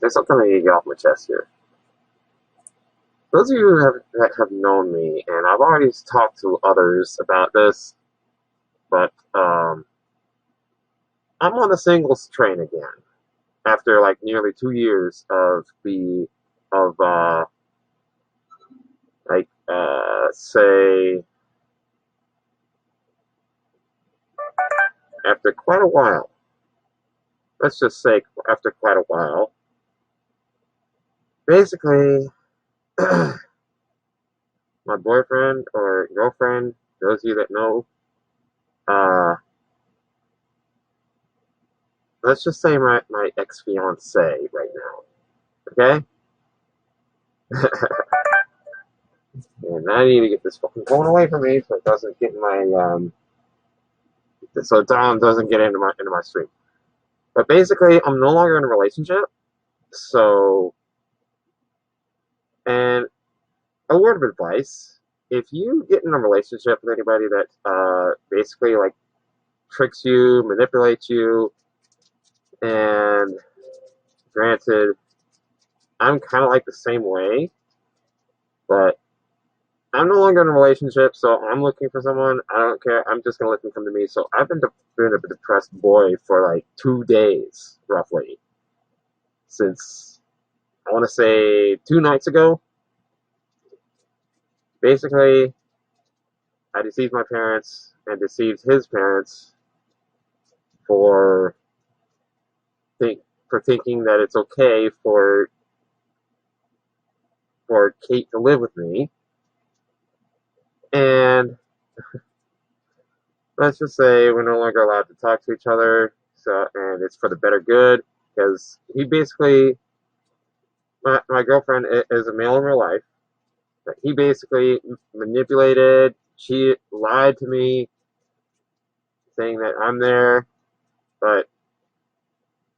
There's something I need to get off my chest here. Those of you that have known me, and I've already talked to others about this, but I'm on the singles train again after like nearly 2 years of say after quite a while. Let's just say after quite a while. Basically, my boyfriend or girlfriend, those of you that know, uh, let's just say my ex-fiance right now, okay? And I need to get this fucking phone away from me so it doesn't get in my, so Dom doesn't get into my stream. But basically, I'm no longer in a relationship, so, and a word of advice, if you get in a relationship with anybody that, basically, like, tricks you, manipulates you, and granted, I'm kind of like the same way, but I'm no longer in a relationship, so I'm looking for someone. I don't care. I'm just gonna let them come to me. So I've been a depressed boy for like 2 days, roughly, since I want to say 2 nights ago. Basically, I deceived my parents and deceived his parents for think for thinking that it's okay for Kate to live with me, and let's just say we're no longer allowed to talk to each other. So, and it's for the better good because he basically, my girlfriend is a male in real life, but he basically manipulated, cheated, lied to me, saying that I'm there, but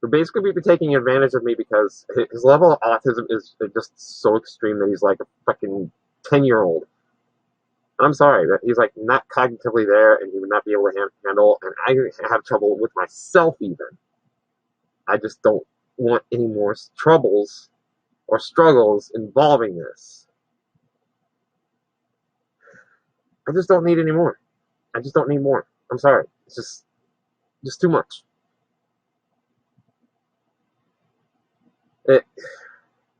would basically be taking advantage of me because his level of autism is just so extreme that he's like a fucking 10-year-old. I'm sorry, but he's like not cognitively there, and he would not be able to handle. And I have trouble with myself even. I just don't want any more troubles or struggles involving this. I just don't need any more. I just don't need more. I'm sorry. It's just too much.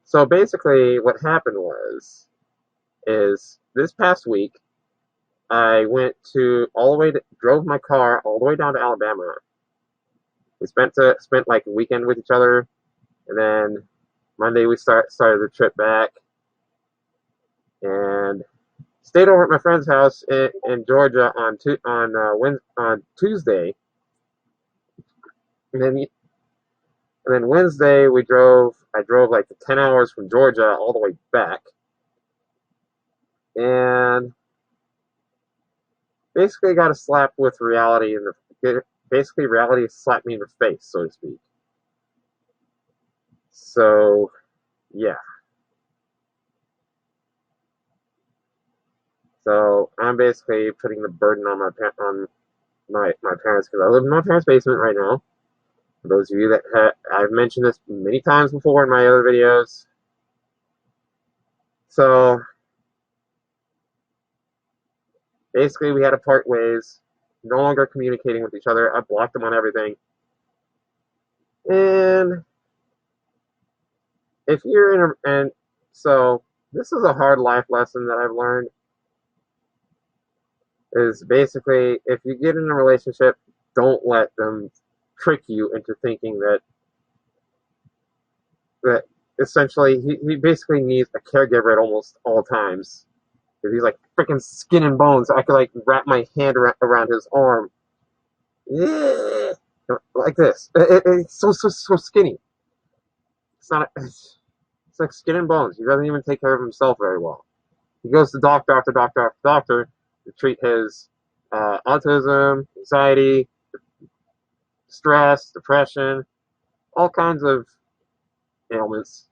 So basically, what happened is this past week, I went drove my car all the way down to Alabama. We spent like a weekend with each other, and then Monday we started the trip back, and stayed over at my friend's house in Georgia on Tuesday, and then Wednesday I drove like 10 hours from Georgia all the way back, and basically got a slap with reality basically reality slapped me in the face, so to speak. So yeah. So I'm basically putting the burden on my parents because I live in my parents' basement right now. For those of you that I've mentioned this many times before in my other videos. So basically, we had to part ways, no longer communicating with each other. I blocked them on everything. And if you're and so this is a hard life lesson that I've learned. Is basically if you get in a relationship, don't let them trick you into thinking that essentially he basically needs a caregiver at almost all times. Because he's like freaking skin and bones. I could like wrap my hand around his arm. Yeah, like this. It's so skinny. It's not. It's like skin and bones. He doesn't even take care of himself very well. He goes to doctor after doctor after doctor to treat his autism, anxiety, stress, depression, all kinds of ailments.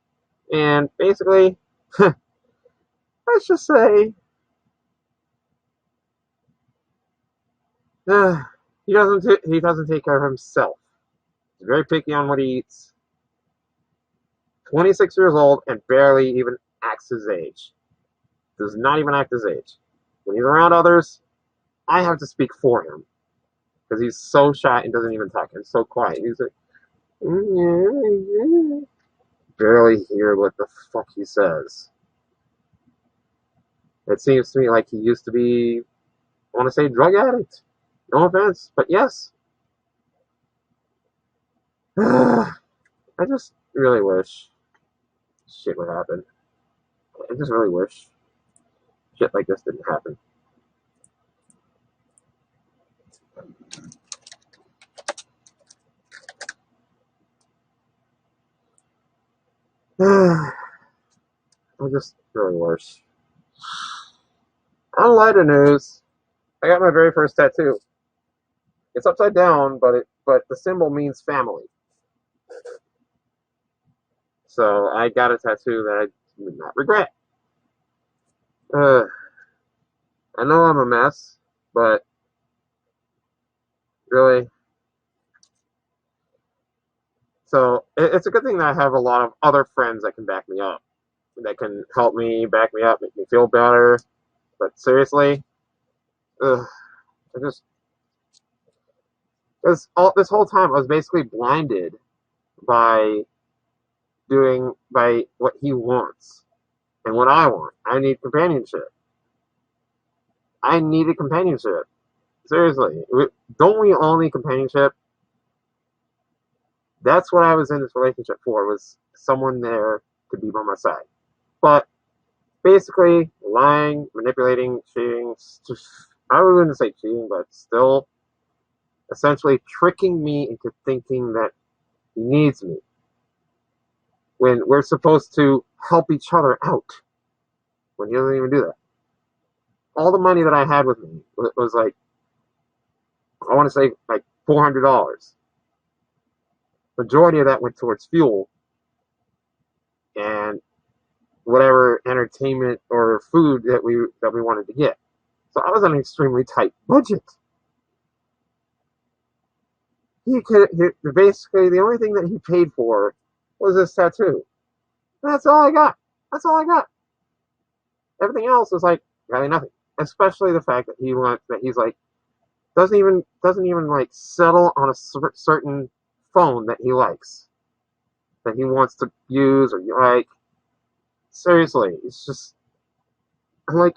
And basically, let's just say he doesn't take care of himself. He's very picky on what he eats. 26 years old and barely even acts his age. Does not even act his age. When he's around others, I have to speak for him because he's so shy and doesn't even talk and so quiet. He's like, barely hear what the fuck he says. It seems to me like he used to be, I want to say, drug addict. No offense, but yes. I just really wish shit would happen. I just really wish shit like this didn't happen. I just really wish. On lighter news, I got my very first tattoo. It's upside down, but the symbol means family. So I got a tattoo that I do not regret. Uh, I know I'm a mess, but really, so it's a good thing that I have a lot of other friends that can back me up, that can help me, back me up, make me feel better. But seriously, ugh, I just because all this whole time I was basically blinded by by what he wants and what I want. I need companionship. I needed companionship. Seriously, don't we all need companionship? That's what I was in this relationship for, was someone there to be by my side. But basically, lying, manipulating, cheating, I wouldn't say cheating, but still essentially tricking me into thinking that he needs me when we're supposed to help each other out, when he doesn't even do that. All the money that I had with me was like, I want to say like $400. Majority of that went towards fuel and whatever entertainment or food that we wanted to get. So I was on an extremely tight budget. Basically the only thing that he paid for was this tattoo. That's all I got. That's all I got. Everything else was like really nothing. Especially the fact that he's like doesn't even like settle on a certain phone that he likes, that he wants to use, or like, seriously, it's just, I'm like,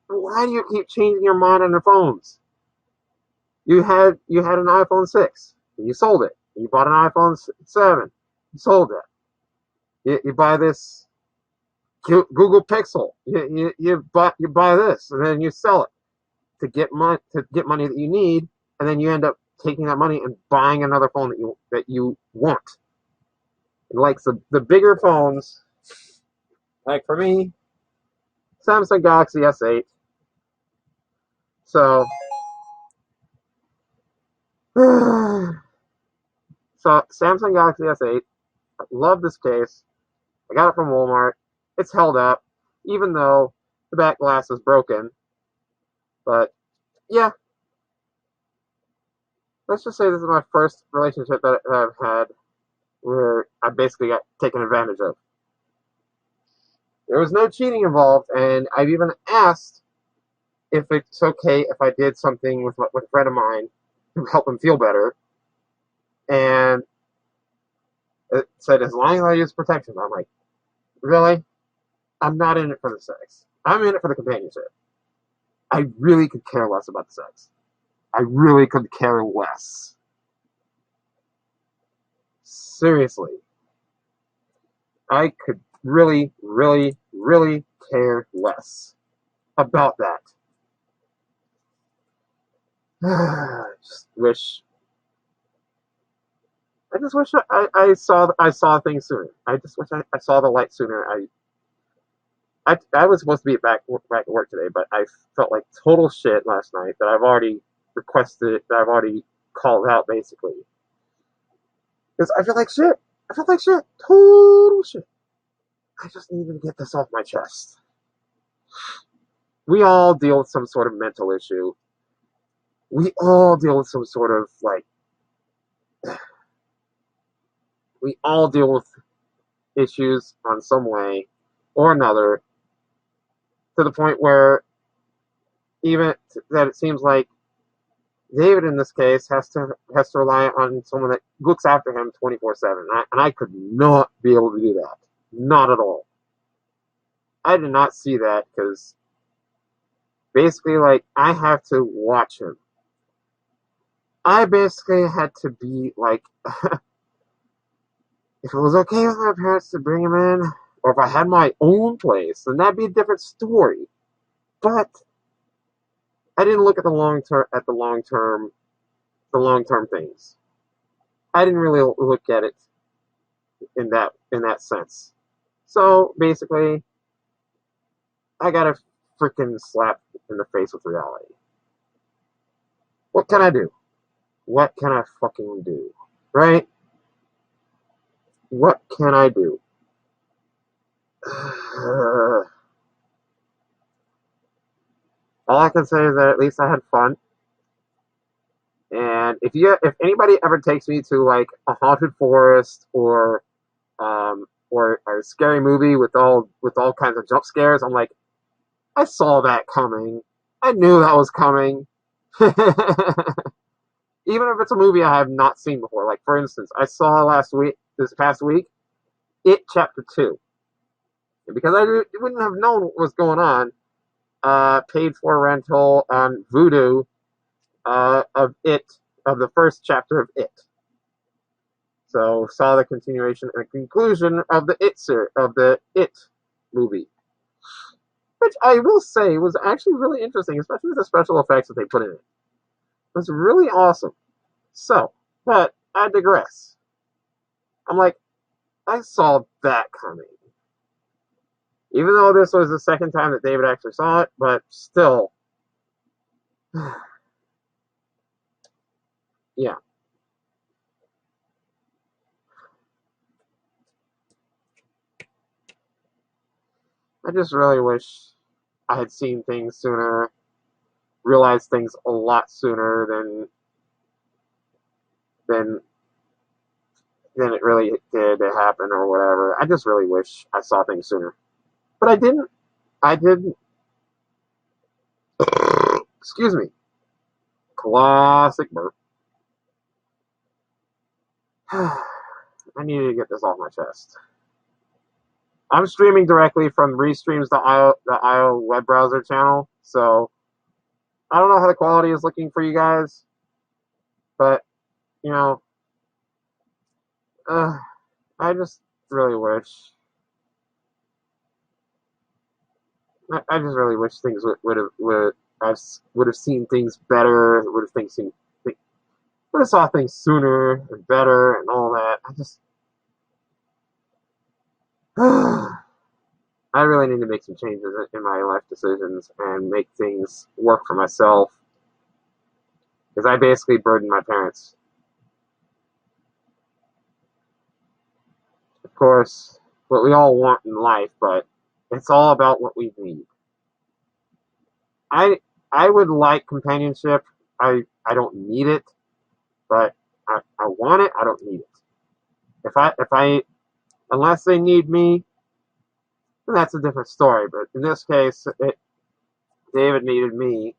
why do you keep changing your mind on your phones? You had an iPhone 6, you sold it. You bought an iPhone 7, you sold it. You buy this Google Pixel, you buy this, and then you sell it to get money that you need, and then you end up taking that money and buying another phone that you want. And like the bigger phones, like for me, Samsung Galaxy S8. So Samsung Galaxy S8. I love this case. I got it from Walmart. It's held up, even though the back glass is broken. But yeah, let's just say this is my first relationship that I've had where I basically got taken advantage of. There was no cheating involved, and I've even asked if it's okay if I did something with a friend of mine to help him feel better, and it said as long as I use protection. I'm like, really? I'm not in it for the sex. I'm in it for the companionship. I really could care less about the sex. I really could care less. Seriously. I could really, really, really care less about that. I just wish I saw things sooner. I just wish I saw the light sooner. I was supposed to be back at work today, but I felt like total shit last night that I've already requested, that I've already called out basically. Because I feel like shit. I felt like shit. Total shit. I just needed to get this off my chest. We all deal with some sort of mental issue. We all deal with some sort of like. We all deal with issues on some way or another, to the point where even that it seems like David in this case has to rely on someone that looks after him 24/7, and I could not be able to do that, not at all. I did not see that because basically, like, I have to watch him. I basically had to be like, if it was okay with my parents to bring him in, or if I had my own place, then that'd be a different story. But I didn't look at the long term things. I didn't really look at it in that sense. So basically, I got a freaking slap in the face with reality. What can I do? What can I fucking do? Right? What can I do? All I can say is that at least I had fun. And if anybody ever takes me to like a haunted forest or a scary movie with all kinds of jump scares, I'm like, I saw that coming. I knew that was coming. Even if it's a movie I have not seen before. Like for instance, I saw this past week, It Chapter 2. And because I wouldn't have known what was going on, paid for rental on Vudu of the first chapter of It. So saw the continuation and conclusion of the It movie, which I will say was actually really interesting, especially with the special effects that they put in it. It was really awesome. So, but I digress. I'm like, I saw that coming. Even though this was the second time that David actually saw it, but still, yeah. I just really wish I had seen things sooner, realized things a lot sooner than than it really did happen or whatever. I just really wish I saw things sooner. But I didn't. I didn't. Excuse me. Classic burp. I needed to get this off my chest. I'm streaming directly from Restream's the IO web browser channel, so I don't know how the quality is looking for you guys, but you know, I just really wish. I just really wish things would have seen things better. Would have saw things sooner and better and all that. I really need to make some changes in my life decisions and make things work for myself, because I basically burden my parents. Of course, what we all want in life, but it's all about what we need. I I would like companionship. I don't need it, but I want it. I don't need it. If I unless they need me, then that's a different story. But in this case, David needed me.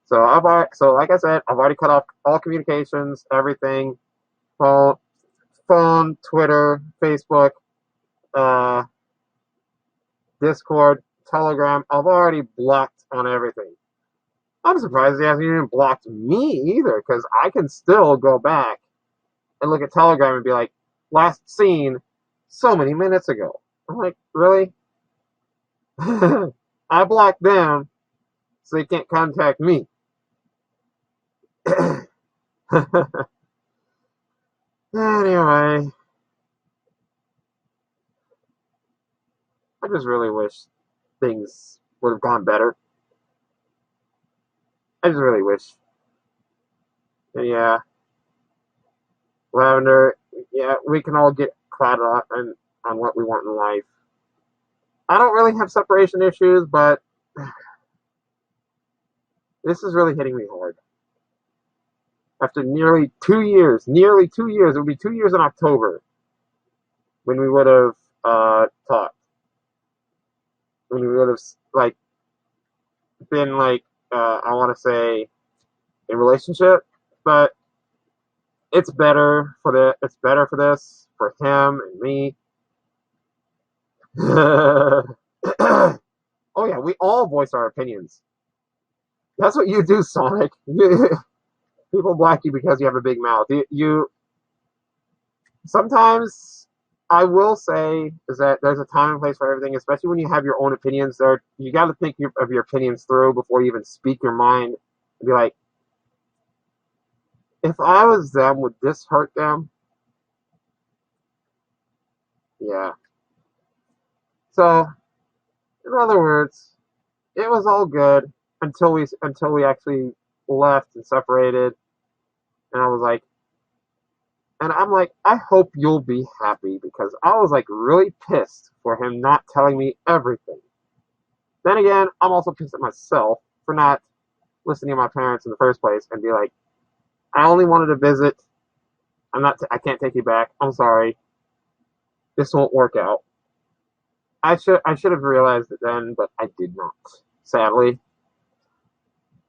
So like I said, I've already cut off all communications, everything, phone, Twitter, Facebook, uh, Discord, Telegram. I've already blocked on everything. I'm surprised he hasn't even blocked me either, because I can still go back and look at Telegram and be like, last seen so many minutes ago. I'm like, really? I blocked them so they can't contact me. Anyway, I just really wish things would have gone better. I just really wish. And yeah, Lavender, yeah, we can all get caught up on what we want in life. I don't really have separation issues, but this is really hitting me hard. After nearly 2 years, it will be 2 years in October. when we would have talked, when we would have like been like I want to say in relationship, but it's better for this for him and me. Oh yeah, we all voice our opinions. That's what you do, Sonic. People black you because you have a big mouth. You sometimes I will say is that there's a time and place for everything, especially when you have your own opinions. There, you got to think of your opinions through before you even speak your mind. And be like, if I was them, would this hurt them? Yeah. So, in other words, it was all good until we actually left and separated. And I was like, and I'm like, I hope you'll be happy because I was like really pissed for him not telling me everything. Then again, I'm also pissed at myself for not listening to my parents in the first place and be like, I only wanted to visit. I can't take you back. I'm sorry. This won't work out. I should have realized it then, but I did not. Sadly.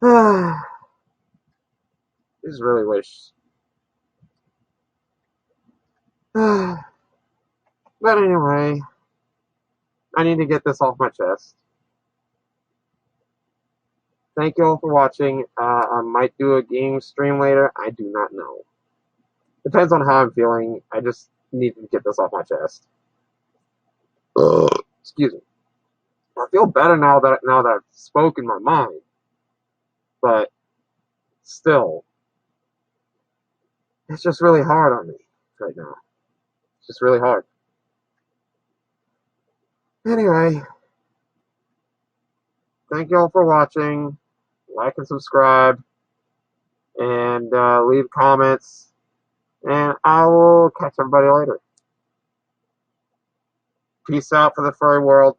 I just really wish. But anyway, I need to get this off my chest. Thank you all for watching. I might do a game stream later. I do not know. Depends on how I'm feeling. I just need to get this off my chest. Excuse me. I feel better now that I've spoken my mind, but still, it's just really hard on me right now. It's just really hard. Anyway, thank you all for watching. Like and subscribe, and leave comments. And I will catch everybody later. Peace out for the furry world.